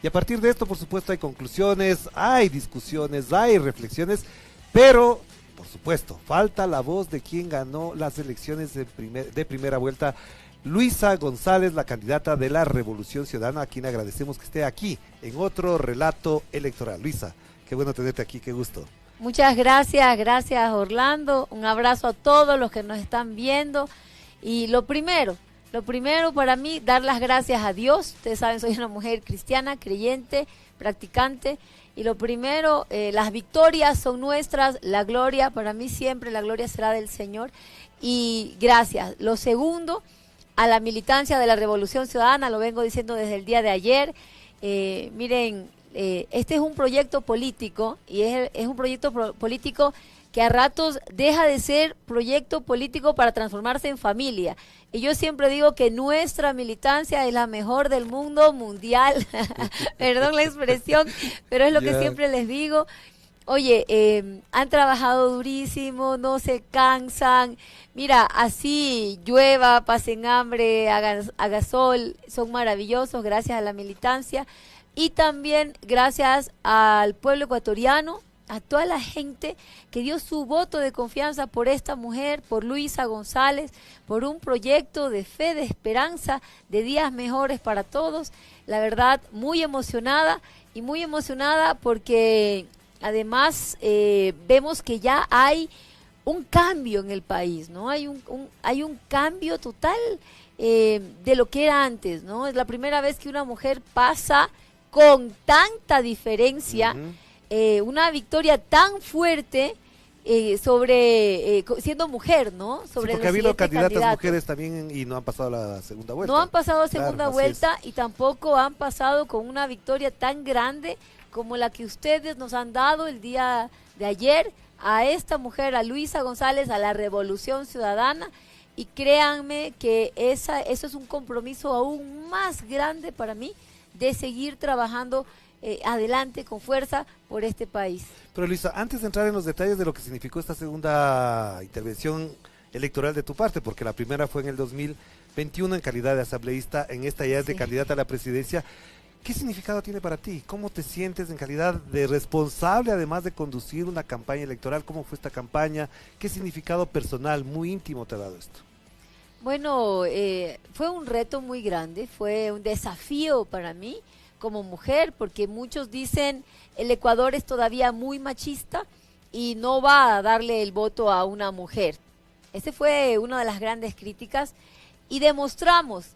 Y a partir de esto, por supuesto, hay conclusiones, hay discusiones, hay reflexiones, pero, por supuesto, falta la voz de quien ganó las elecciones de primera vuelta, Luisa González, la candidata de la Revolución Ciudadana, a quien agradecemos que esté aquí en otro relato electoral. Luisa, qué bueno tenerte aquí, qué gusto. Muchas gracias, gracias Orlando, un abrazo a todos los que nos están viendo. Y lo primero para mí, dar las gracias a Dios. Ustedes saben, soy una mujer cristiana, creyente, practicante. Y lo primero, las victorias son nuestras, la gloria, para mí siempre la gloria será del Señor. Y gracias. Lo segundo, a la militancia de la Revolución Ciudadana, lo vengo diciendo desde el día de ayer. Miren, este es un proyecto político y es un proyecto político que a ratos deja de ser proyecto político para transformarse en familia. Y yo siempre digo que nuestra militancia es la mejor del mundo mundial, perdón la expresión, pero es lo que siempre les digo. Oye, han trabajado durísimo, no se cansan. Mira, así llueva, pasen hambre, haga sol, son maravillosos gracias a la militancia. Y también gracias al pueblo ecuatoriano, a toda la gente que dio su voto de confianza por esta mujer, por Luisa González, por un proyecto de fe, de esperanza, de días mejores para todos. La verdad, muy emocionada porque además vemos que ya hay un cambio en el país, ¿no? Hay un cambio total de lo que era antes, ¿no? Es la primera vez que una mujer pasa con tanta diferencia, una victoria tan fuerte sobre siendo mujer, ¿no? Sobre sí, porque ha habido candidatas mujeres también y no han pasado la segunda vuelta. No han pasado a segunda vuelta y tampoco han pasado con una victoria tan grande como la que ustedes nos han dado el día de ayer a esta mujer, a Luisa González, a la Revolución Ciudadana. Y créanme que eso es un compromiso aún más grande para mí de seguir trabajando adelante con fuerza por este país. Pero Luisa, antes de entrar en los detalles de lo que significó esta segunda intervención electoral de tu parte, porque la primera fue en el 2021 en calidad de asambleísta, en esta ya es de candidata a la presidencia, ¿qué significado tiene para ti? ¿Cómo te sientes en calidad de responsable, además de conducir una campaña electoral? ¿Cómo fue esta campaña? ¿Qué significado personal, muy íntimo te ha dado esto? Bueno, fue un reto muy grande, fue un desafío para mí como mujer, porque muchos dicen el Ecuador es todavía muy machista y no va a darle el voto a una mujer. Esa fue una de las grandes críticas y demostramos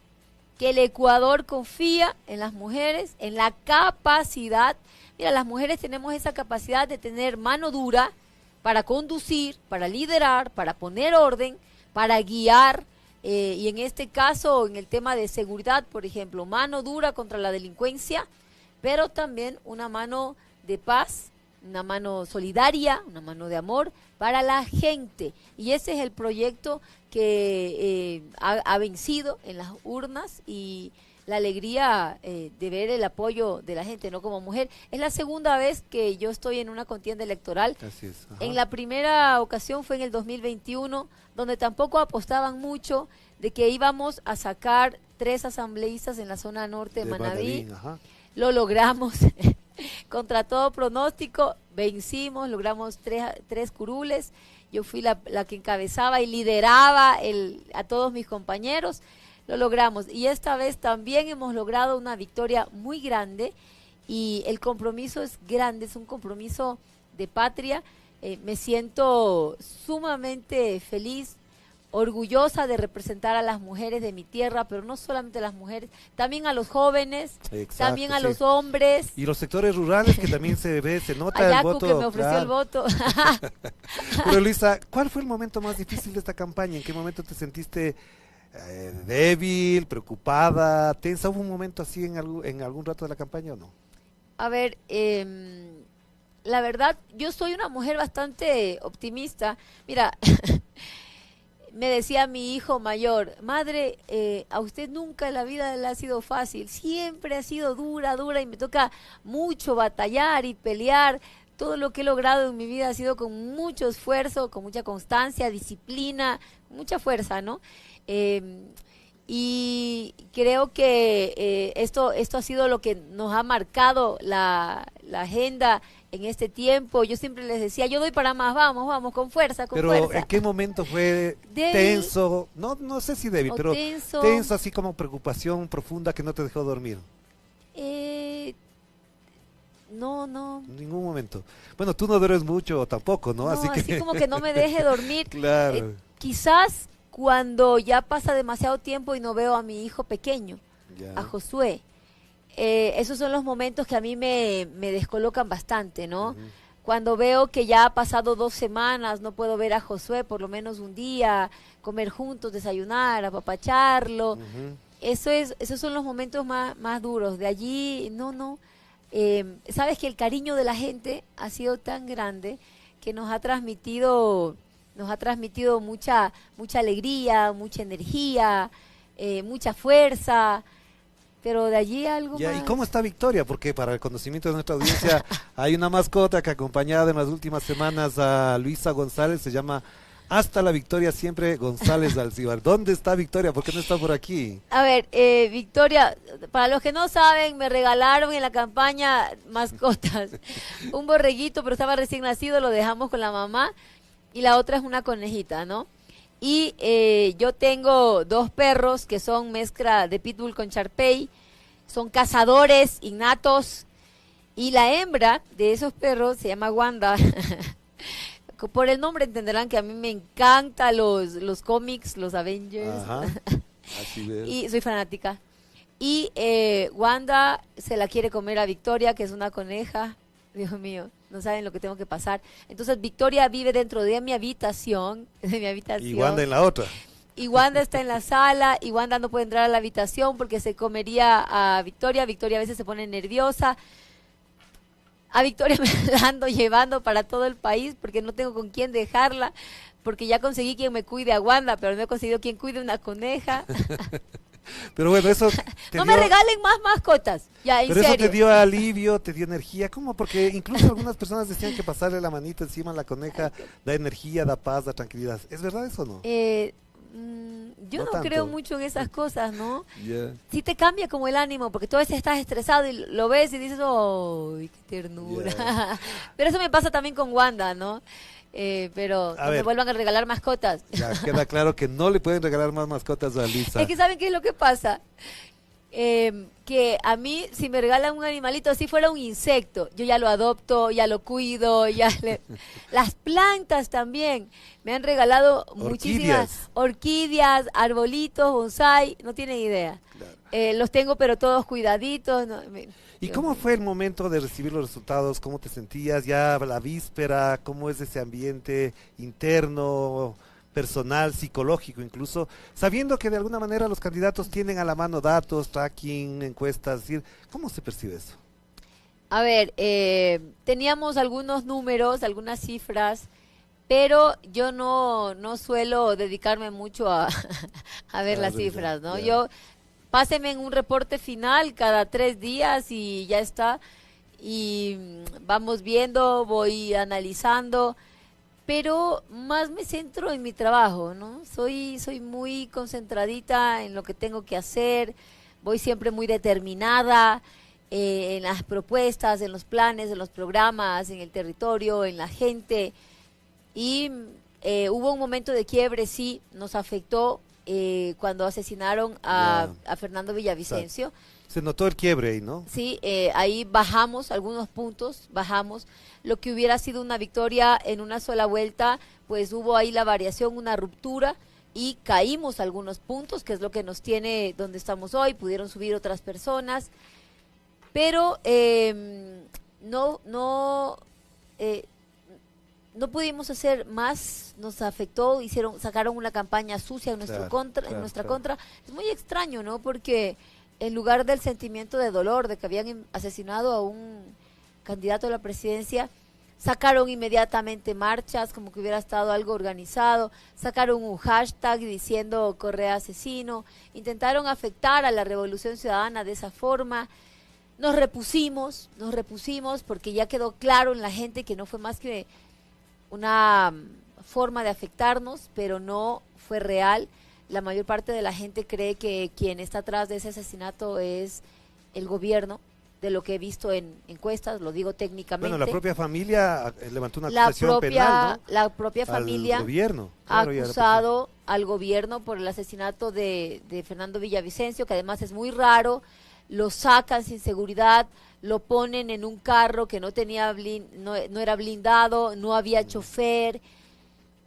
que el Ecuador confía en las mujeres, en la capacidad. Mira, las mujeres tenemos esa capacidad de tener mano dura para conducir, para liderar, para poner orden, para guiar. Y en este caso, en el tema de seguridad, por ejemplo, mano dura contra la delincuencia, pero también una mano de paz, una mano solidaria, una mano de amor para la gente. Y ese es el proyecto que ha vencido en las urnas y la alegría de ver el apoyo de la gente, ¿no? Como mujer. Es la segunda vez que yo estoy en una contienda electoral. Así es. En la primera ocasión fue en el 2021, donde tampoco apostaban mucho de que íbamos a sacar 3 asambleístas en la zona norte de Manabí. Lo logramos contra todo pronóstico, vencimos, logramos 3 curules. Yo fui la que encabezaba y lideraba a todos mis compañeros. Lo logramos y esta vez también hemos logrado una victoria muy grande y el compromiso es grande, es un compromiso de patria. Me siento sumamente feliz, orgullosa de representar a las mujeres de mi tierra, pero no solamente a las mujeres, también a los jóvenes, también a los hombres. Y los sectores rurales que también se nota Ayacu, el voto. que me ofreció el voto. Pero Luisa, ¿cuál fue el momento más difícil de esta campaña? ¿En qué momento te sentiste débil, preocupada, tensa? ¿Hubo un momento así en algún rato de la campaña o no? A ver, la verdad, yo soy una mujer bastante optimista. Mira, me decía mi hijo mayor, madre, a usted nunca en la vida le ha sido fácil, siempre ha sido dura y me toca mucho batallar y pelear. Todo lo que he logrado en mi vida ha sido con mucho esfuerzo, con mucha constancia, disciplina, mucha fuerza, ¿no? Y creo que esto ha sido lo que nos ha marcado la agenda en este tiempo. Yo siempre les decía, yo doy para más, vamos, con fuerza, con pero fuerza. ¿en qué momento fue Débil, tenso? No sé si débil, pero tenso, así como preocupación profunda que no te dejó dormir. No. En ningún momento. Bueno, tú no duermes mucho tampoco, ¿no? No, Así así como que no me deje dormir. Claro. Quizás cuando ya pasa demasiado tiempo y no veo a mi hijo pequeño, Ya. a Josué, esos son los momentos que a mí me descolocan bastante, ¿no? Ujú. Cuando veo que ya ha pasado 2 semanas, no puedo ver a Josué por lo menos un día, comer juntos, desayunar, apapacharlo. Ujú. Esos son los momentos más duros. De allí, no. Sabes que el cariño de la gente ha sido tan grande que nos ha transmitido mucha alegría, mucha energía, mucha fuerza, pero de allí algo Ya, más. ¿y cómo está Victoria? Porque para el conocimiento de nuestra audiencia hay una mascota que ha acompañado en las últimas semanas a Luisa González, se llama Hasta la Victoria Siempre González Alcibar. ¿Dónde está Victoria? ¿Por qué no está por aquí? A ver, Victoria, para los que no saben, me regalaron en la campaña mascotas. Un borreguito, pero estaba recién nacido, lo dejamos con la mamá, y la otra es una conejita, ¿no? Y yo tengo 2 perros que son mezcla de pitbull con Shar-Pei, son cazadores innatos, y la hembra de esos perros se llama Wanda. Por el nombre entenderán que a mí me encantan los cómics, los Avengers. Ajá. Así ves. Y soy fanática. Y Wanda se la quiere comer a Victoria, que es una coneja. Dios mío, no saben lo que tengo que pasar. Entonces Victoria vive dentro de mi habitación, Y Wanda en la otra. Y Wanda está en la sala, y Wanda no puede entrar a la habitación porque se comería a Victoria. Victoria a veces se pone nerviosa. A Victoria me la ando llevando para todo el país porque no tengo con quién dejarla, porque ya conseguí quien me cuide a Wanda, pero no he conseguido quien cuide una coneja. Pero bueno, eso No me regalen más mascotas, ya, en pero eso serio. te dio alivio, te dio energía. ¿Cómo? Porque incluso algunas personas decían que pasarle la manita encima a la coneja da energía, da paz, da tranquilidad. ¿Es verdad eso o no? Yo No no tanto. creo mucho en esas cosas, ¿no? Ya. Sí te cambia como el ánimo, porque tú a veces estás estresado y lo ves y dices, ¡ay, qué ternura! Ya. Pero eso me pasa también con Wanda, ¿no? Pero A no me ver. vuelvan a regalar mascotas. Ya queda claro que no le pueden regalar más mascotas a Lisa. Es que ¿saben qué es lo que pasa? Que a mí, si me regalan un animalito, si fuera un insecto, yo ya lo adopto, ya lo cuido, Las plantas también. Me han regalado muchísimas orquídeas, arbolitos, bonsai, no tienen idea. Claro. Los tengo pero todos cuidaditos. ¿Y cómo fue el momento de recibir los resultados? ¿Cómo te sentías ya la víspera? ¿Cómo es ese ambiente interno, personal, psicológico incluso? Sabiendo que de alguna manera los candidatos tienen a la mano datos, tracking, encuestas, es decir, ¿cómo se percibe eso? A ver, teníamos algunos números, algunas cifras, pero yo no suelo dedicarme mucho a ver las cifras, ¿no? Ya. Yo, páseme en un reporte final cada 3 días y ya está. Y vamos viendo, voy analizando, pero más me centro en mi trabajo, ¿no? Soy muy concentradita en lo que tengo que hacer, voy siempre muy determinada en las propuestas, en los planes, en los programas, en el territorio, en la gente. Y hubo un momento de quiebre, sí, nos afectó cuando asesinaron a Fernando Villavicencio. Se notó el quiebre ahí, ¿no? Sí, ahí bajamos algunos puntos, bajamos. Lo que hubiera sido una victoria en una sola vuelta, pues hubo ahí la variación, una ruptura, y caímos algunos puntos, que es lo que nos tiene donde estamos hoy. Pudieron subir otras personas, pero no pudimos hacer más, nos afectó, sacaron una campaña sucia en nuestra contra. Es muy extraño, ¿no? Porque en lugar del sentimiento de dolor de que habían asesinado a un candidato a la presidencia, sacaron inmediatamente marchas como que hubiera estado algo organizado, sacaron un hashtag diciendo Correa asesino, intentaron afectar a la Revolución Ciudadana de esa forma. Nos repusimos porque ya quedó claro en la gente que no fue más que una forma de afectarnos, pero no fue real. la mayor parte de la gente cree que quien está atrás de ese asesinato es el gobierno, de lo que he visto en encuestas, lo digo técnicamente. Bueno, la propia familia levantó una acusación penal, ¿no? La propia familia al gobierno, ha acusado al gobierno por el asesinato de Fernando Villavicencio, que además es muy raro, lo sacan sin seguridad, lo ponen en un carro que no tenía no era blindado, no había chofer,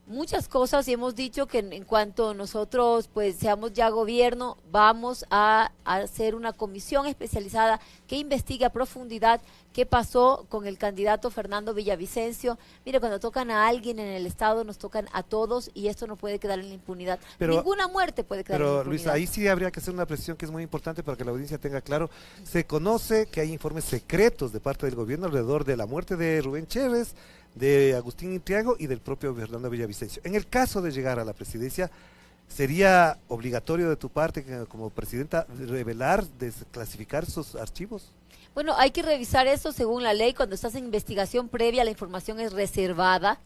muchas cosas, y hemos dicho que en cuanto nosotros pues seamos ya gobierno, vamos a hacer una comisión especializada que investigue a profundidad qué pasó con el candidato Fernando Villavicencio. Mire, cuando tocan a alguien en el Estado, nos tocan a todos, y esto no puede quedar en la impunidad. Ninguna muerte puede quedar en la impunidad. Pero Luis, ahí sí habría que hacer una precisión que es muy importante para que la audiencia tenga claro. Se conoce que hay informes secretos de parte del gobierno alrededor de la muerte de Rubén Chévez, de Agustín Intriago y del propio Fernando Villavicencio. En el caso de llegar a la presidencia, ¿sería obligatorio de tu parte, como presidenta, revelar, desclasificar esos archivos? Bueno, hay que revisar eso según la ley. Cuando estás en investigación previa, la información es reservada,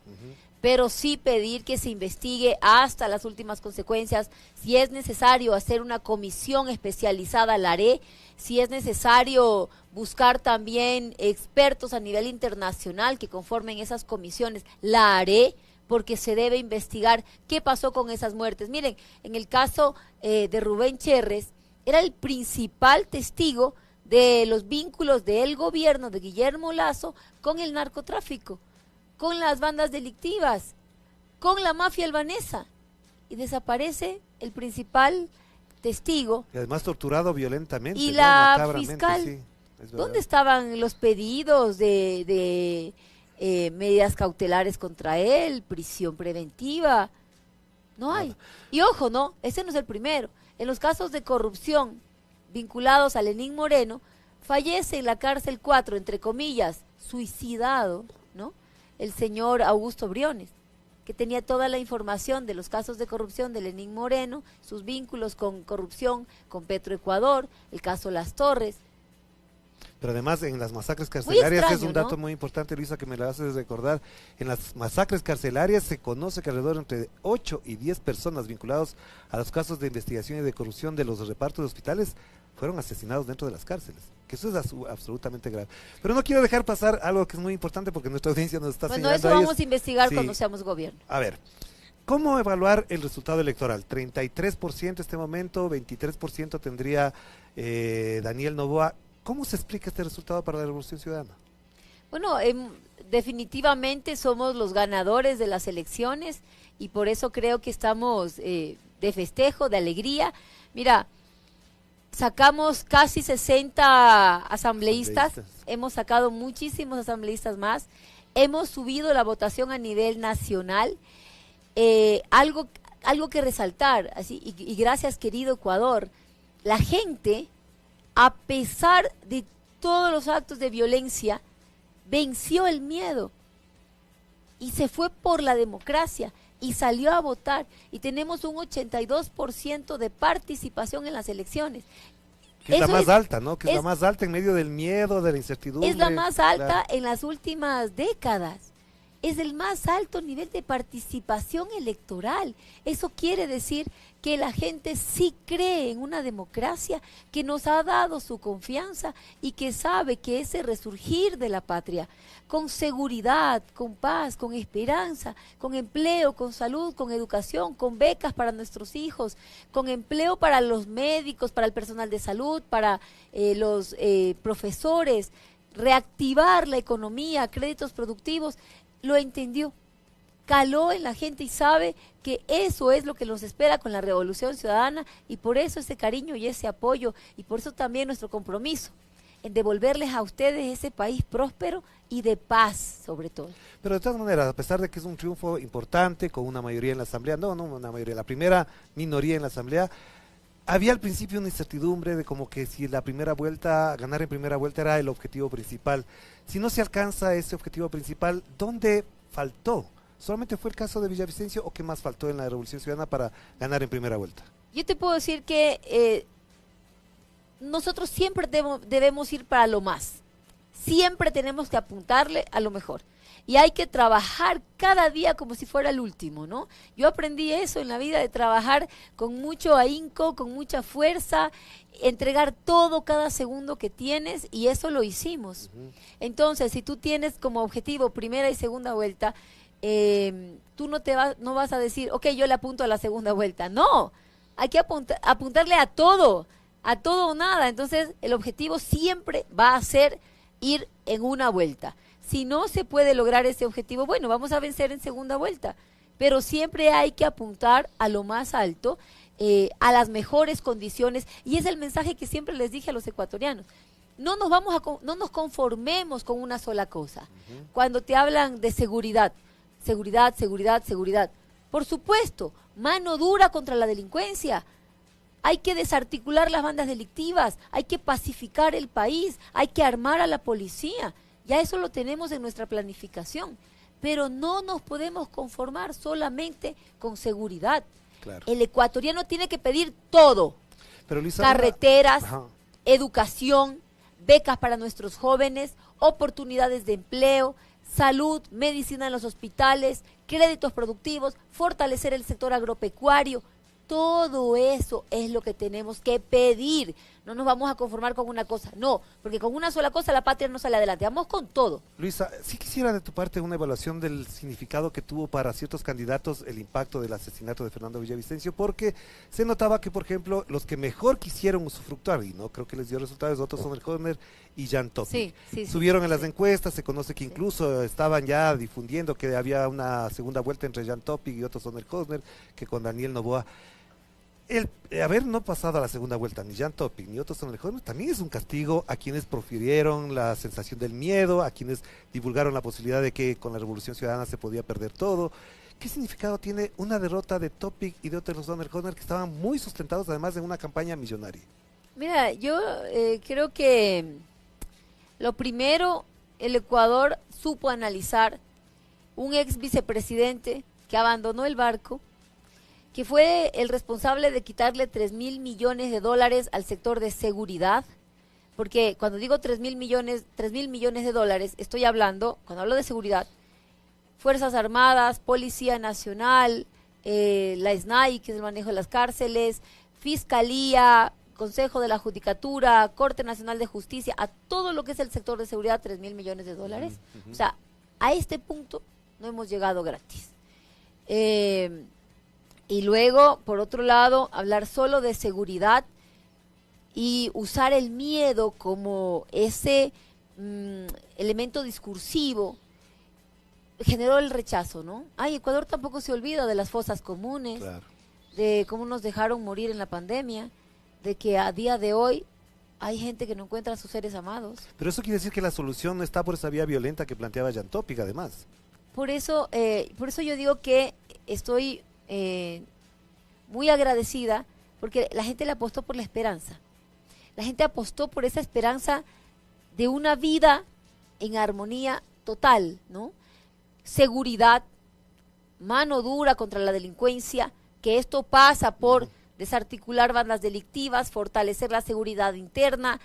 pero sí pedir que se investigue hasta las últimas consecuencias. Si es necesario hacer una comisión especializada, la haré. Si es necesario buscar también expertos a nivel internacional que conformen esas comisiones, la haré, porque se debe investigar qué pasó con esas muertes. Miren, en el caso de Rubén Chévez, era el principal testigo de los vínculos del gobierno de Guillermo Lasso con el narcotráfico, con las bandas delictivas, con la mafia albanesa, y desaparece el principal testigo. Y además torturado violentamente. Y la macabramente, fiscal, sí, ¿dónde estaban los pedidos de medidas cautelares contra él, prisión preventiva? No hay. Y ojo, no, ese no es el primero. En los casos de corrupción vinculados a Lenín Moreno, fallece en la cárcel 4, entre comillas, suicidado, ¿no?, el señor Augusto Briones, que tenía toda la información de los casos de corrupción de Lenín Moreno, sus vínculos con corrupción con Petroecuador, el caso Las Torres. Pero además en las masacres carcelarias, extraño, es un dato ¿no?, muy importante, Luisa, que me lo haces recordar. En las masacres carcelarias se conoce que alrededor entre 8 y 10 personas vinculados a los casos de investigación y de corrupción de los repartos de hospitales fueron asesinados dentro de las cárceles, que eso es absolutamente grave. Pero no quiero dejar pasar algo que es muy importante, porque nuestra audiencia nos está señalando. Bueno, eso vamos a investigar cuando seamos gobierno. A ver, ¿cómo evaluar el resultado electoral? 33% este momento, 23% tendría Daniel Noboa. ¿Cómo se explica este resultado para la Revolución Ciudadana? Bueno, definitivamente somos los ganadores de las elecciones, y por eso creo que estamos de festejo, de alegría. Mira, sacamos casi 60 asambleístas, hemos sacado muchísimos asambleístas más, hemos subido la votación a nivel nacional. Algo que resaltar, así, y gracias, querido Ecuador, la gente, a pesar de todos los actos de violencia, venció el miedo y se fue por la democracia y salió a votar, y tenemos un 82% de participación en las elecciones. Que es la más alta, ¿no? Que es la más alta en medio del miedo, de la incertidumbre. Es la más alta en las últimas décadas. Es el más alto nivel de participación electoral. Eso quiere decir que la gente sí cree en una democracia que nos ha dado su confianza y que sabe que ese resurgir de la patria, con seguridad, con paz, con esperanza, con empleo, con salud, con educación, con becas para nuestros hijos, con empleo para los médicos, para el personal de salud, para los profesores, reactivar la economía, créditos productivos, lo entendió, caló en la gente y sabe que eso es lo que nos espera con la Revolución Ciudadana, y por eso ese cariño y ese apoyo, y por eso también nuestro compromiso en devolverles a ustedes ese país próspero y de paz, sobre todo. Pero de todas maneras, a pesar de que es un triunfo importante, con una mayoría en la Asamblea, no una mayoría, la primera minoría en la Asamblea, había al principio una incertidumbre de como que si la primera vuelta, ganar en primera vuelta era el objetivo principal. Si no se alcanza ese objetivo principal, ¿dónde faltó? ¿Solamente fue el caso de Villavicencio o qué más faltó en la Revolución Ciudadana para ganar en primera vuelta? Yo te puedo decir que nosotros siempre debemos ir para lo más. siempre tenemos que apuntarle a lo mejor. Y hay que trabajar cada día como si fuera el último, ¿no? Yo aprendí eso en la vida, de trabajar con mucho ahínco, con mucha fuerza, entregar todo cada segundo que tienes, y eso lo hicimos. Entonces, si tú tienes como objetivo primera y segunda vuelta, tú no vas a decir, ok, yo le apunto a la segunda vuelta. No, hay que apuntarle a todo o nada. Entonces, el objetivo siempre va a ser ir en una vuelta. Si no se puede lograr ese objetivo, bueno, vamos a vencer en segunda vuelta. Pero siempre hay que apuntar a lo más alto, a las mejores condiciones. Y es el mensaje que siempre les dije a los ecuatorianos. No nos conformemos con una sola cosa. Cuando te hablan de seguridad, seguridad. Por supuesto, mano dura contra la delincuencia. Hay que desarticular las bandas delictivas, hay que pacificar el país, hay que armar a la policía. Ya eso lo tenemos en nuestra planificación, pero no nos podemos conformar solamente con seguridad. Claro. El ecuatoriano tiene que pedir todo. Pero, Luisa, carreteras, educación, becas para nuestros jóvenes, oportunidades de empleo, salud, medicina en los hospitales, créditos productivos, fortalecer el sector agropecuario. Todo eso es lo que tenemos que pedir. No nos vamos a conformar con una cosa, no, porque con una sola cosa la patria no sale adelante. Vamos con todo. Luisa, sí quisiera de tu parte una evaluación del significado que tuvo para ciertos candidatos el impacto del asesinato de Fernando Villavicencio, porque se notaba que, por ejemplo, los que mejor quisieron usufructuar, y no creo que les dio resultados, otros son el Horner y Jan Topic. Subieron en las encuestas, se conoce que incluso estaban ya difundiendo que había una segunda vuelta entre Jan Topic y otros son el Horner, que con Daniel Noboa. El haber no pasado a la segunda vuelta, ni Jan Topic ni otros son el joven, también es un castigo a quienes profirieron la sensación del miedo, a quienes divulgaron la posibilidad de que con la Revolución Ciudadana se podía perder todo. ¿Qué significado tiene una derrota de Topic y de otros son el joven que estaban muy sustentados además en una campaña millonaria? Mira, yo creo que lo primero, el Ecuador supo analizar un ex vicepresidente que abandonó el barco, que fue el responsable de quitarle 3.000 millones de dólares al sector de seguridad, porque cuando digo 3.000 millones de dólares, estoy hablando, cuando hablo de seguridad, Fuerzas Armadas, Policía Nacional, la SNAI, que es el manejo de las cárceles, Fiscalía, Consejo de la Judicatura, Corte Nacional de Justicia, a todo lo que es el sector de seguridad, 3.000 millones de dólares. O sea, a este punto no hemos llegado gratis. Y luego, por otro lado, hablar solo de seguridad y usar el miedo como ese elemento discursivo generó el rechazo, ¿no? Ecuador tampoco se olvida de las fosas comunes, claro, de cómo nos dejaron morir en la pandemia, de que a día de hoy hay gente que no encuentra a sus seres amados. Pero eso quiere decir que la solución no está por esa vía violenta que planteaba Jan Topic, además. Por eso yo digo que estoy muy agradecida, porque la gente le apostó por la esperanza. La gente apostó por esa esperanza de una vida en armonía total, ¿no? Seguridad, mano dura contra la delincuencia, que esto pasa por desarticular bandas delictivas, fortalecer la seguridad interna,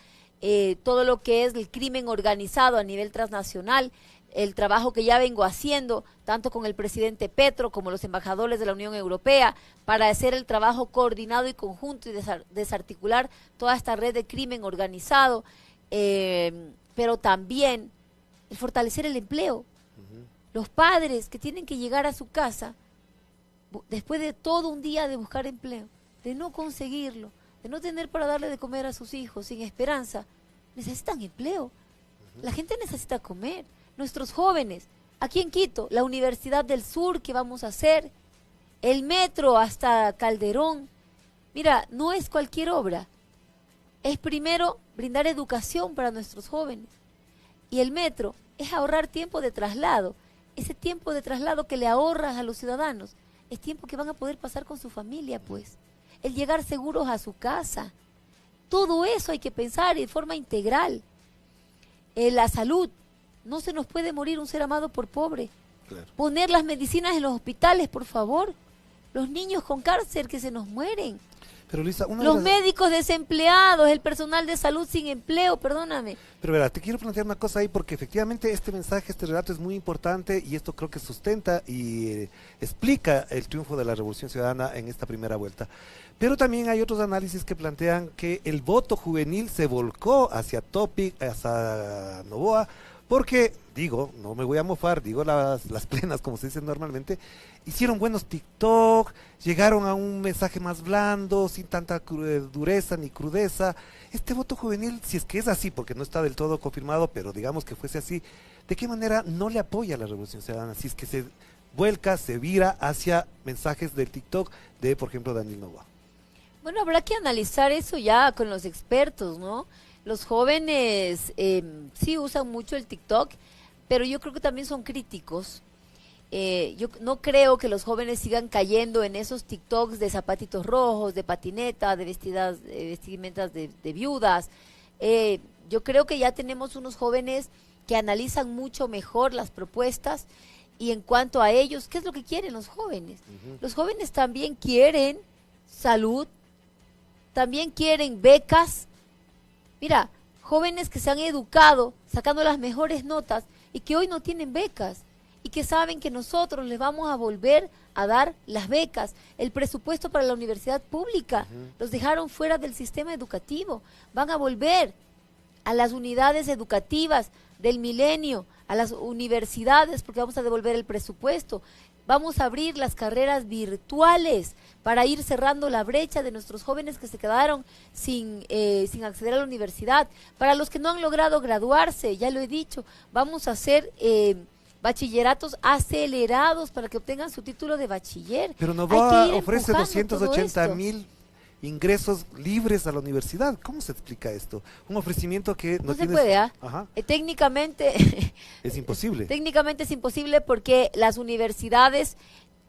todo lo que es el crimen organizado a nivel transnacional, el trabajo que ya vengo haciendo, tanto con el presidente Petro como los embajadores de la Unión Europea, para hacer el trabajo coordinado y conjunto y desarticular toda esta red de crimen organizado, pero también el fortalecer el empleo. Los padres que tienen que llegar a su casa después de todo un día de buscar empleo, de no conseguirlo, de no tener para darle de comer a sus hijos sin esperanza, necesitan empleo. La gente necesita comer. Nuestros jóvenes, aquí en Quito, la Universidad del Sur que vamos a hacer, el metro hasta Calderón. Mira, no es cualquier obra. Es primero brindar educación para nuestros jóvenes. Y el metro es ahorrar tiempo de traslado. Ese tiempo de traslado que le ahorras a los ciudadanos es tiempo que van a poder pasar con su familia, pues. El llegar seguros a su casa. Todo eso hay que pensar de forma integral. La salud. No se nos puede morir un ser amado por pobre. Claro. Poner las medicinas en los hospitales, por favor. Los niños con cáncer que se nos mueren. Pero Luisa, los médicos desempleados, el personal de salud sin empleo, perdóname. Pero verá, te quiero plantear una cosa ahí porque efectivamente este mensaje, este relato es muy importante y esto creo que sustenta y explica el triunfo de la Revolución Ciudadana en esta primera vuelta. Pero también hay otros análisis que plantean que el voto juvenil se volcó hacia Topic, hacia Noboa, porque, digo, no me voy a mofar, digo las plenas como se dice normalmente, hicieron buenos TikTok, llegaron a un mensaje más blando, sin tanta dureza ni crudeza. Este voto juvenil, si es que es así, porque no está del todo confirmado, pero digamos que fuese así, ¿de qué manera no le apoya a la Revolución Ciudadana? Si es que se vuelca, se vira hacia mensajes del TikTok de, por ejemplo, Daniel Noboa. Bueno, habrá que analizar eso ya con los expertos, ¿no? Los jóvenes sí usan mucho el TikTok, pero yo creo que también son críticos. Yo no creo que los jóvenes sigan cayendo en esos TikToks de zapatitos rojos, de patineta, de vestimentas de viudas. Yo creo que ya tenemos unos jóvenes que analizan mucho mejor las propuestas y en cuanto a ellos, ¿qué es lo que quieren los jóvenes? Los jóvenes también quieren salud, también quieren becas. Mira, jóvenes que se han educado sacando las mejores notas y que hoy no tienen becas y que saben que nosotros les vamos a volver a dar las becas, el presupuesto para la universidad pública, los dejaron fuera del sistema educativo, van a volver a las unidades educativas del milenio, a las universidades porque vamos a devolver el presupuesto. Vamos a abrir las carreras virtuales para ir cerrando la brecha de nuestros jóvenes que se quedaron sin acceder a la universidad. Para los que no han logrado graduarse, ya lo he dicho, vamos a hacer bachilleratos acelerados para que obtengan su título de bachiller. Pero Noboa ofrece 280,000 ingresos libres a la universidad. ¿Cómo se explica esto? Un ofrecimiento que no se puede, técnicamente es imposible. Técnicamente es imposible porque las universidades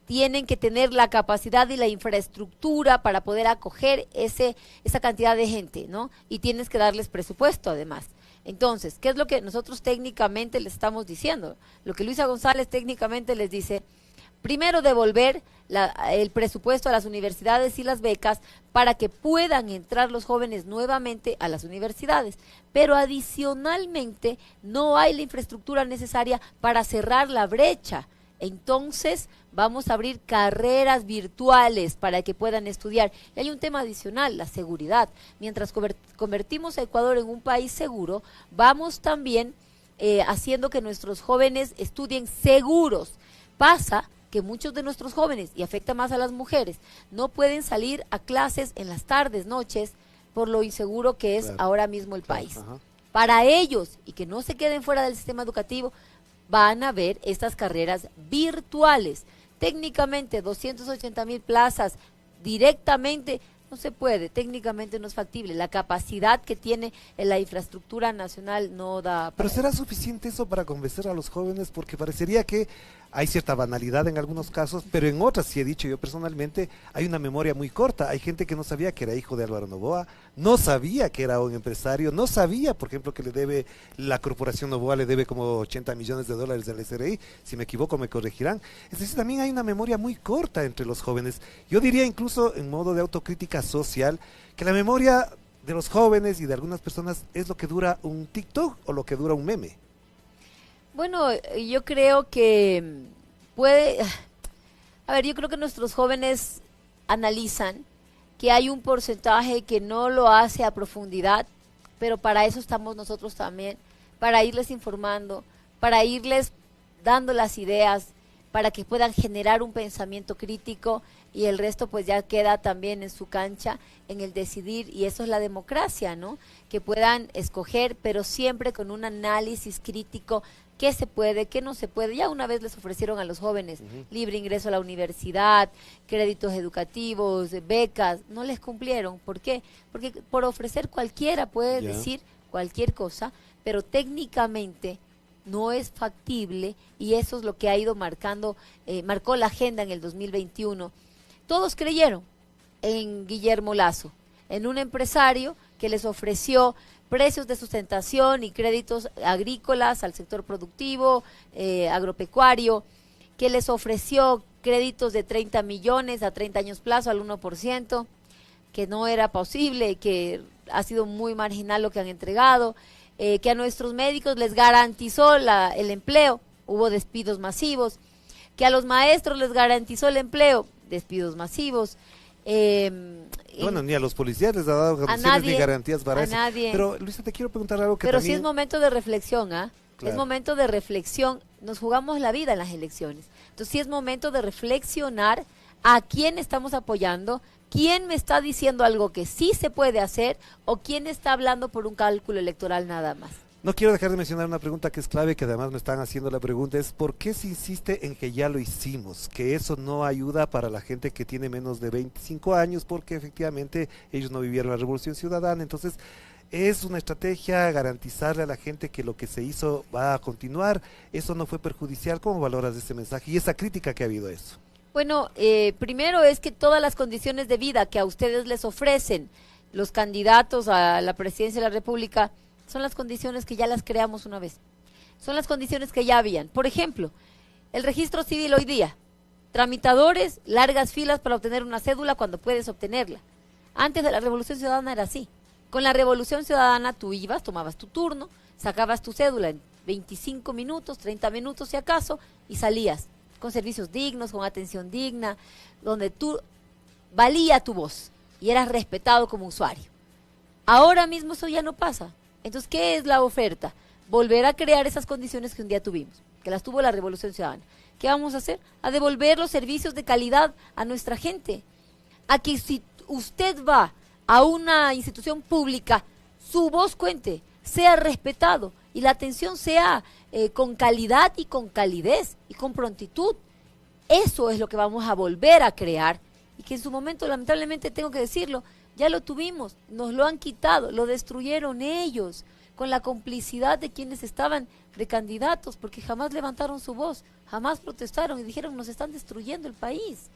tienen que tener la capacidad y la infraestructura para poder acoger esa cantidad de gente, ¿no? Y tienes que darles presupuesto además. Entonces, ¿qué es lo que nosotros técnicamente les estamos diciendo? Lo que Luisa González técnicamente les dice: primero, devolver el presupuesto a las universidades y las becas para que puedan entrar los jóvenes nuevamente a las universidades. Pero adicionalmente, no hay la infraestructura necesaria para cerrar la brecha. Entonces, vamos a abrir carreras virtuales para que puedan estudiar. Y hay un tema adicional, la seguridad. Mientras convertimos a Ecuador en un país seguro, vamos también haciendo que nuestros jóvenes estudien seguros. Pasa que muchos de nuestros jóvenes, y afecta más a las mujeres, no pueden salir a clases en las tardes, noches, por lo inseguro que es ahora mismo el país. Para ellos, y que no se queden fuera del sistema educativo, van a ver estas carreras virtuales. Técnicamente 280,000 plazas directamente no se puede, técnicamente no es factible. La capacidad que tiene la infraestructura nacional no da. Pero ¿será suficiente eso para convencer a los jóvenes? Porque parecería que hay cierta banalidad en algunos casos, pero en otras, sí he dicho yo personalmente, hay una memoria muy corta. Hay gente que no sabía que era hijo de Álvaro Noboa, no sabía que era un empresario, no sabía, por ejemplo, que le debe, la corporación Noboa le debe como 80 millones de dólares al SRI, si me equivoco me corregirán. Es decir, también hay una memoria muy corta entre los jóvenes. Yo diría incluso, en modo de autocrítica social, que la memoria de los jóvenes y de algunas personas es lo que dura un TikTok o lo que dura un meme. Bueno, yo creo que yo creo que nuestros jóvenes analizan que hay un porcentaje que no lo hace a profundidad, pero para eso estamos nosotros también, para irles informando, para irles dando las ideas, para que puedan generar un pensamiento crítico, y el resto pues ya queda también en su cancha, en el decidir, y eso es la democracia, ¿no? Que puedan escoger, pero siempre con un análisis crítico, qué se puede, qué no se puede. Ya una vez les ofrecieron a los jóvenes libre ingreso a la universidad, créditos educativos, becas, no les cumplieron. ¿Por qué? Porque por ofrecer cualquiera puede decir cualquier cosa, pero técnicamente no es factible, y eso es lo que ha ido marcó la agenda en el 2021. Todos creyeron en Guillermo Lasso, en un empresario que les ofreció precios de sustentación y créditos agrícolas al sector productivo, agropecuario, que les ofreció créditos de 30 millones a 30 años plazo al 1%, que no era posible, que ha sido muy marginal lo que han entregado, que a nuestros médicos les garantizó el empleo, hubo despidos masivos, que a los maestros les garantizó el empleo, despidos masivos. Bueno, ni a los policías les ha dado condiciones ni garantías para eso. Nadie. Pero, Luisa, te quiero preguntar algo que Pero también... sí es momento de reflexión, ¿ah? Claro. Es momento de reflexión. Nos jugamos la vida en las elecciones. Entonces sí es momento de reflexionar a quién estamos apoyando, quién me está diciendo algo que sí se puede hacer o quién está hablando por un cálculo electoral nada más. No quiero dejar de mencionar una pregunta que es clave, que además me están haciendo la pregunta, es ¿por qué se insiste en que ya lo hicimos? Que eso no ayuda para la gente que tiene menos de 25 años, porque efectivamente ellos no vivieron la Revolución Ciudadana. Entonces, es una estrategia garantizarle a la gente que lo que se hizo va a continuar. Eso no fue perjudicial. ¿Cómo valoras ese mensaje y esa crítica que ha habido a eso? Bueno, primero es que todas las condiciones de vida que a ustedes les ofrecen los candidatos a la presidencia de la República son las condiciones que ya las creamos una vez. Son las condiciones que ya habían. Por ejemplo, el registro civil hoy día. Tramitadores, largas filas para obtener una cédula cuando puedes obtenerla. Antes de la Revolución Ciudadana era así. Con la Revolución Ciudadana tú ibas, tomabas tu turno, sacabas tu cédula en 25 minutos, 30 minutos si acaso, y salías con servicios dignos, con atención digna, donde tú valía tu voz y eras respetado como usuario. Ahora mismo eso ya no pasa. Entonces, ¿qué es la oferta? Volver a crear esas condiciones que un día tuvimos, que las tuvo la Revolución Ciudadana. ¿Qué vamos a hacer? A devolver los servicios de calidad a nuestra gente. A que si usted va a una institución pública, su voz cuente, sea respetado y la atención sea con calidad y con calidez y con prontitud. Eso es lo que vamos a volver a crear y que en su momento, lamentablemente tengo que decirlo, ya lo tuvimos, nos lo han quitado, lo destruyeron ellos, con la complicidad de quienes estaban de candidatos, porque jamás levantaron su voz, jamás protestaron y dijeron nos están destruyendo el país.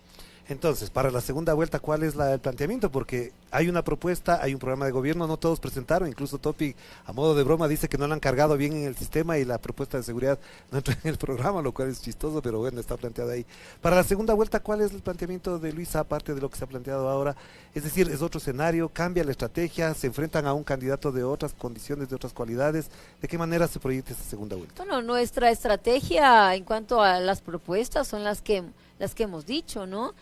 Entonces, para la segunda vuelta, ¿cuál es el planteamiento? Porque hay una propuesta, hay un programa de gobierno, no todos presentaron, incluso Topi, a modo de broma, dice que no lo han cargado bien en el sistema y la propuesta de seguridad no entra en el programa, lo cual es chistoso, pero bueno, está planteado ahí. Para la segunda vuelta, ¿cuál es el planteamiento de Luisa, aparte de lo que se ha planteado ahora? Es decir, ¿es otro escenario? ¿Cambia la estrategia? ¿Se enfrentan a un candidato de otras condiciones, de otras cualidades? ¿De qué manera se proyecta esta segunda vuelta? Bueno, nuestra estrategia en cuanto a las propuestas son las que hemos dicho, ¿no?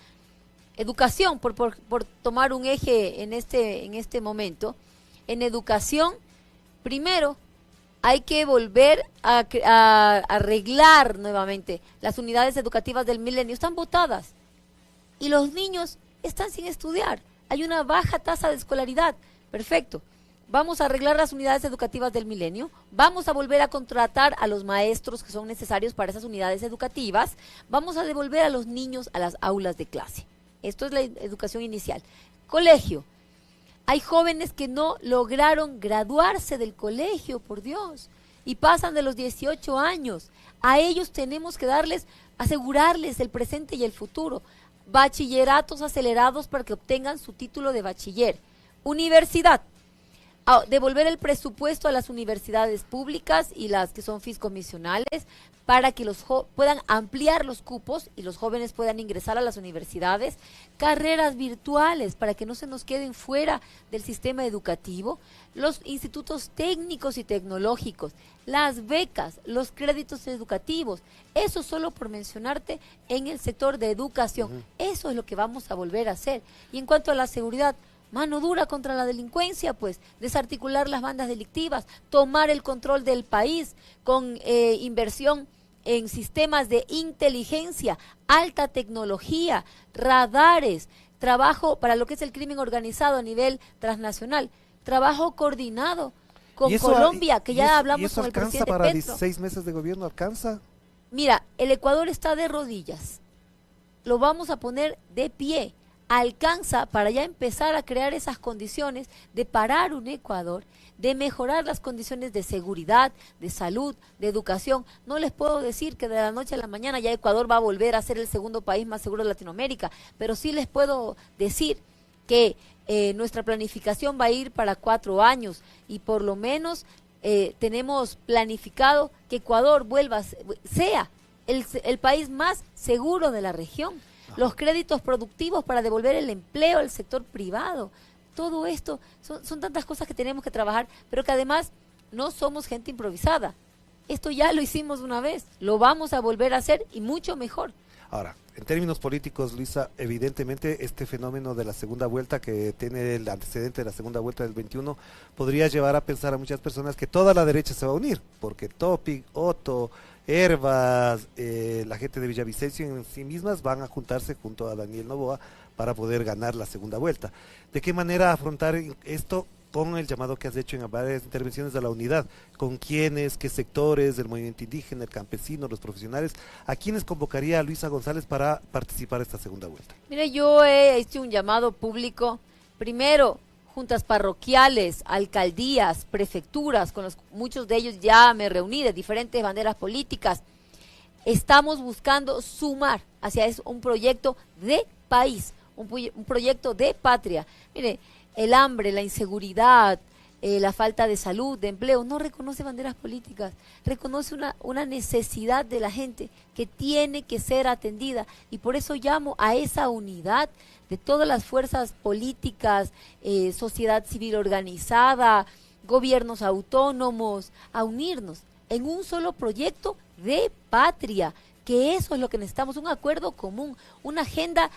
Educación, por tomar un eje en este momento. En educación, primero, hay que volver a arreglar nuevamente las unidades educativas del milenio. Están botadas y los niños están sin estudiar. Hay una baja tasa de escolaridad. Perfecto. Vamos a arreglar las unidades educativas del milenio, vamos a volver a contratar a los maestros que son necesarios para esas unidades educativas, vamos a devolver a los niños a las aulas de clase. Esto es la educación inicial. Colegio. Hay jóvenes que no lograron graduarse del colegio, por Dios, y pasan de los 18 años. A ellos tenemos que asegurarles el presente y el futuro. Bachilleratos acelerados para que obtengan su título de bachiller. Universidad. Devolver el presupuesto a las universidades públicas y las que son fiscomisionales para que puedan ampliar los cupos y los jóvenes puedan ingresar a las universidades. Carreras virtuales para que no se nos queden fuera del sistema educativo. Los institutos técnicos y tecnológicos, las becas, los créditos educativos. Eso solo por mencionarte en el sector de educación. Eso es lo que vamos a volver a hacer. Y en cuanto a la seguridad, mano dura contra la delincuencia, pues, desarticular las bandas delictivas, tomar el control del país con inversión en sistemas de inteligencia, alta tecnología, radares, trabajo para lo que es el crimen organizado a nivel transnacional, trabajo coordinado con Colombia, que ya hablamos con el presidente Petro. ¿Para 16 meses de gobierno alcanza? Mira, el Ecuador está de rodillas, lo vamos a poner de pie. Alcanza para ya empezar a crear esas condiciones de parar un Ecuador, de mejorar las condiciones de seguridad, de salud, de educación. No les puedo decir que de la noche a la mañana ya Ecuador va a volver a ser el segundo país más seguro de Latinoamérica, pero sí les puedo decir que nuestra planificación va a ir para 4 años y por lo menos tenemos planificado que Ecuador sea el país más seguro de la región. los créditos productivos para devolver el empleo al sector privado. Todo esto son tantas cosas que tenemos que trabajar, pero que además no somos gente improvisada. Esto ya lo hicimos una vez, lo vamos a volver a hacer y mucho mejor. Ahora, en términos políticos, Luisa, evidentemente este fenómeno de la segunda vuelta, que tiene el antecedente de la segunda vuelta del 21, podría llevar a pensar a muchas personas que toda la derecha se va a unir, porque Topic, Otto, Hervas, la gente de Villavicencio en sí mismas van a juntarse junto a Daniel Noboa para poder ganar la segunda vuelta. ¿De qué manera afrontar esto? Con el llamado que has hecho en varias intervenciones de la unidad, con quiénes, qué sectores del movimiento indígena, el campesino, los profesionales, ¿a quiénes convocaría a Luisa González para participar esta segunda vuelta? Mire, yo he hecho un llamado público, primero, juntas parroquiales, alcaldías, prefecturas, con muchos de ellos ya me reuní, de diferentes banderas políticas. Estamos buscando sumar hacia un proyecto de país, un proyecto de patria. Mire, el hambre, la inseguridad, la falta de salud, de empleo, no reconoce banderas políticas, reconoce una necesidad de la gente que tiene que ser atendida, y por eso llamo a esa unidad de todas las fuerzas políticas, sociedad civil organizada, gobiernos autónomos, a unirnos en un solo proyecto de patria, que eso es lo que necesitamos, un acuerdo común, una agenda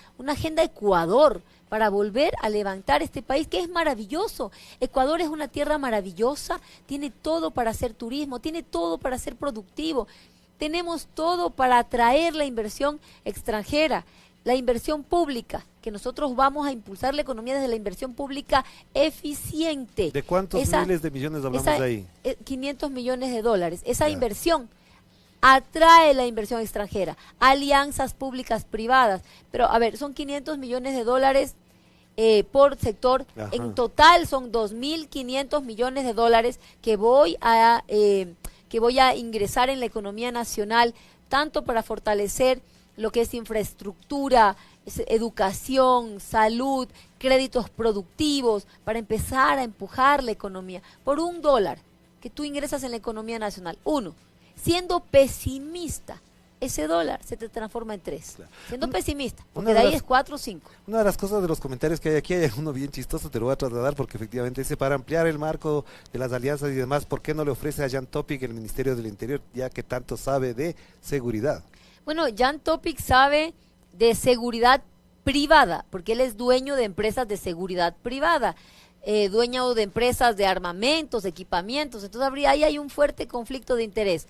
Ecuador, para volver a levantar este país que es maravilloso. Ecuador es una tierra maravillosa, tiene todo para hacer turismo, tiene todo para ser productivo, tenemos todo para atraer la inversión extranjera, la inversión pública, que nosotros vamos a impulsar la economía desde la inversión pública eficiente. ¿De cuántos miles de millones hablamos de ahí? 500 millones de dólares. Esa inversión atrae la inversión extranjera, alianzas públicas privadas, pero a ver, son 500 millones de dólares por sector. Ajá. En total son 2.500 millones de dólares que voy a ingresar en la economía nacional, tanto para fortalecer lo que es infraestructura, educación, salud, créditos productivos, para empezar a empujar la economía. Por $1 que tú ingresas en la economía nacional, siendo pesimista, ese dólar se te transforma en 3. Claro. Siendo pesimista, porque de ahí es 4 o 5. Una de las cosas de los comentarios que hay aquí, hay uno bien chistoso, te lo voy a trasladar, porque efectivamente dice, para ampliar el marco de las alianzas y demás, ¿por qué no le ofrece a Jan Topic el Ministerio del Interior, ya que tanto sabe de seguridad? Bueno, Jan Topic sabe de seguridad privada, porque él es dueño de empresas de seguridad privada. Dueño de empresas de armamentos, equipamientos, entonces ahí hay un fuerte conflicto de interés.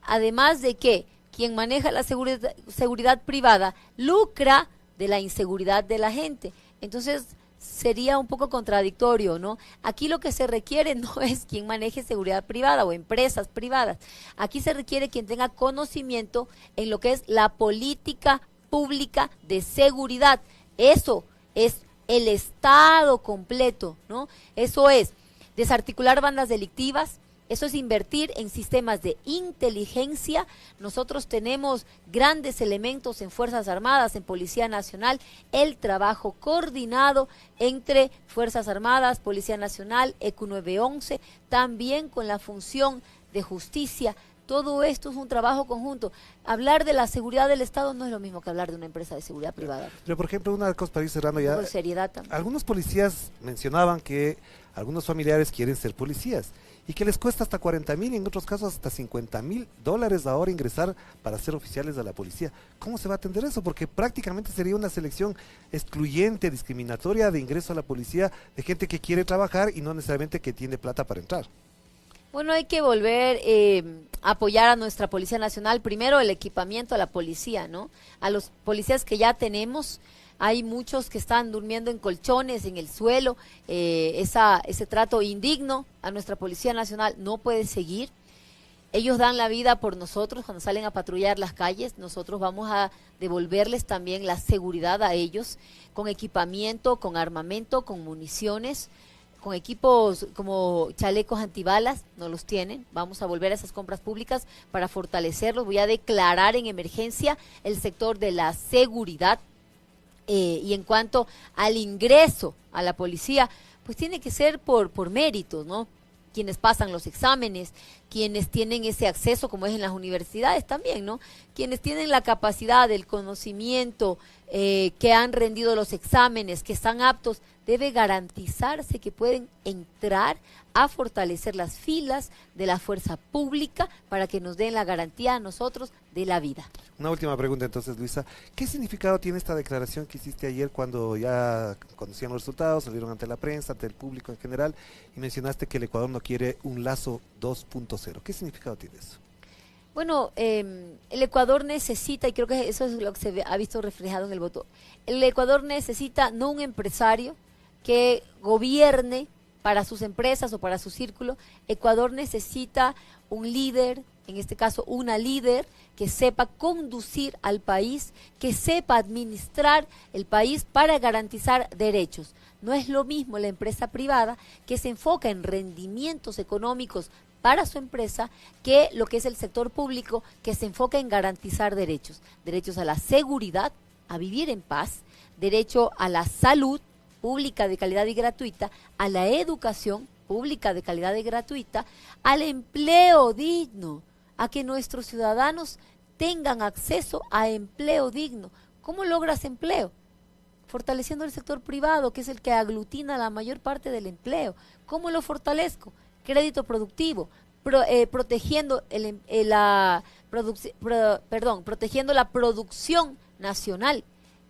Además de que quien maneja la seguridad privada lucra de la inseguridad de la gente. Entonces sería un poco contradictorio, ¿no? Aquí lo que se requiere no es quien maneje seguridad privada o empresas privadas. Aquí se requiere quien tenga conocimiento en lo que es la política pública de seguridad. Eso es el Estado completo, ¿no? Eso es desarticular bandas delictivas, eso es invertir en sistemas de inteligencia. Nosotros tenemos grandes elementos en Fuerzas Armadas, en Policía Nacional, el trabajo coordinado entre Fuerzas Armadas, Policía Nacional, ECU 911, también con la función de justicia. Todo esto es un trabajo conjunto. Hablar de la seguridad del Estado no es lo mismo que hablar de una empresa de seguridad privada. Pero, por ejemplo, una cosa para ir cerrando ya. Por seriedad también. Algunos policías mencionaban que algunos familiares quieren ser policías y que les cuesta hasta 40,000 y en otros casos hasta $50,000 ahora ingresar para ser oficiales de la policía. ¿Cómo se va a atender eso? Porque prácticamente sería una selección excluyente, discriminatoria de ingreso a la policía de gente que quiere trabajar y no necesariamente que tiene plata para entrar. Bueno, hay que volver a apoyar a nuestra Policía Nacional. Primero, el equipamiento a la policía, ¿no? A los policías que ya tenemos. Hay muchos que están durmiendo en colchones, en el suelo. Ese trato indigno a nuestra Policía Nacional no puede seguir. Ellos dan la vida por nosotros cuando salen a patrullar las calles. Nosotros vamos a devolverles también la seguridad a ellos, con equipamiento, con armamento, con municiones, con equipos como chalecos antibalas. No los tienen. Vamos a volver a esas compras públicas para fortalecerlos. Voy a declarar en emergencia el sector de la seguridad. Y en cuanto al ingreso a la policía, pues tiene que ser por méritos, ¿no? Quienes pasan los exámenes, quienes tienen ese acceso, como es en las universidades también, ¿no? Quienes tienen la capacidad, el conocimiento, que han rendido los exámenes, que están aptos, debe garantizarse que pueden entrar a fortalecer las filas de la fuerza pública para que nos den la garantía a nosotros de la vida. Una última pregunta entonces, Luisa. ¿Qué significado tiene esta declaración que hiciste ayer cuando ya conocían los resultados, salieron ante la prensa, ante el público en general, y mencionaste que el Ecuador no quiere un lazo 2.0? ¿Qué significado tiene eso? Bueno, el Ecuador necesita, y creo que eso es lo que ha visto reflejado en el voto, el Ecuador necesita no un empresario que gobierne para sus empresas o para su círculo. Ecuador necesita un líder, en este caso una líder, que sepa conducir al país, que sepa administrar el país para garantizar derechos. No es lo mismo la empresa privada que se enfoca en rendimientos económicos para su empresa que lo que es el sector público que se enfoca en garantizar derechos. Derechos a la seguridad, a vivir en paz, derecho a la salud pública de calidad y gratuita, a la educación pública de calidad y gratuita, al empleo digno, a que nuestros ciudadanos tengan acceso a empleo digno. ¿Cómo logras empleo? Fortaleciendo el sector privado, que es el que aglutina la mayor parte del empleo. ¿Cómo lo fortalezco? Crédito productivo, protegiendo protegiendo la producción nacional.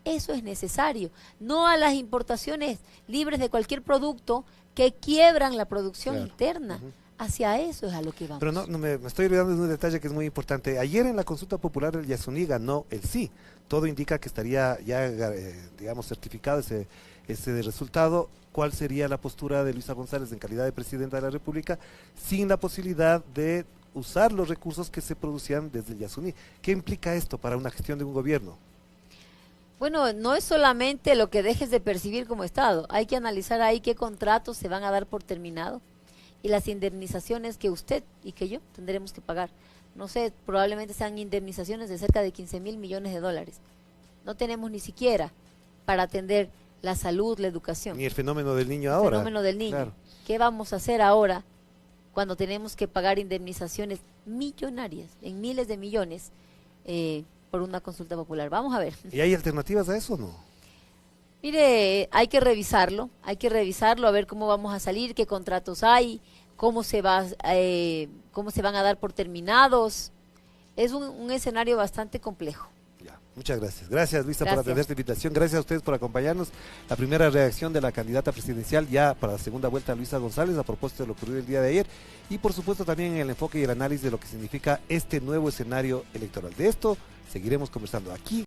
Eso es necesario, no a las importaciones libres de cualquier producto que quiebran la producción interna. Hacia eso es a lo que vamos. Pero me estoy olvidando de un detalle que es muy importante. Ayer en la consulta popular el Yasuní ganó el sí. Todo indica que estaría ya, digamos, certificado ese resultado. ¿Cuál sería la postura de Luisa González en calidad de presidenta de la República sin la posibilidad de usar los recursos que se producían desde el Yasuní? ¿Qué implica esto para una gestión de un gobierno? Bueno, no es solamente lo que dejes de percibir como Estado, hay que analizar ahí qué contratos se van a dar por terminado y las indemnizaciones que usted y que yo tendremos que pagar. No sé, probablemente sean indemnizaciones de cerca de 15.000 millones de dólares. No tenemos ni siquiera para atender la salud, la educación. Ni el fenómeno del niño ahora. El fenómeno del niño. Claro. ¿Qué vamos a hacer ahora cuando tenemos que pagar indemnizaciones millonarias, en miles de millones, por una consulta popular? Vamos a ver. ¿Y hay alternativas a eso o no? Mire, hay que revisarlo, a ver cómo vamos a salir, qué contratos hay, cómo se van a dar por terminados. Es un escenario bastante complejo. Ya, muchas gracias. Gracias, Luisa, por atender esta invitación. Gracias a ustedes por acompañarnos. La primera reacción de la candidata presidencial ya para la segunda vuelta, Luisa González, a propósito de lo ocurrido el día de ayer. Y por supuesto también el enfoque y el análisis de lo que significa este nuevo escenario electoral. De esto seguiremos conversando aquí.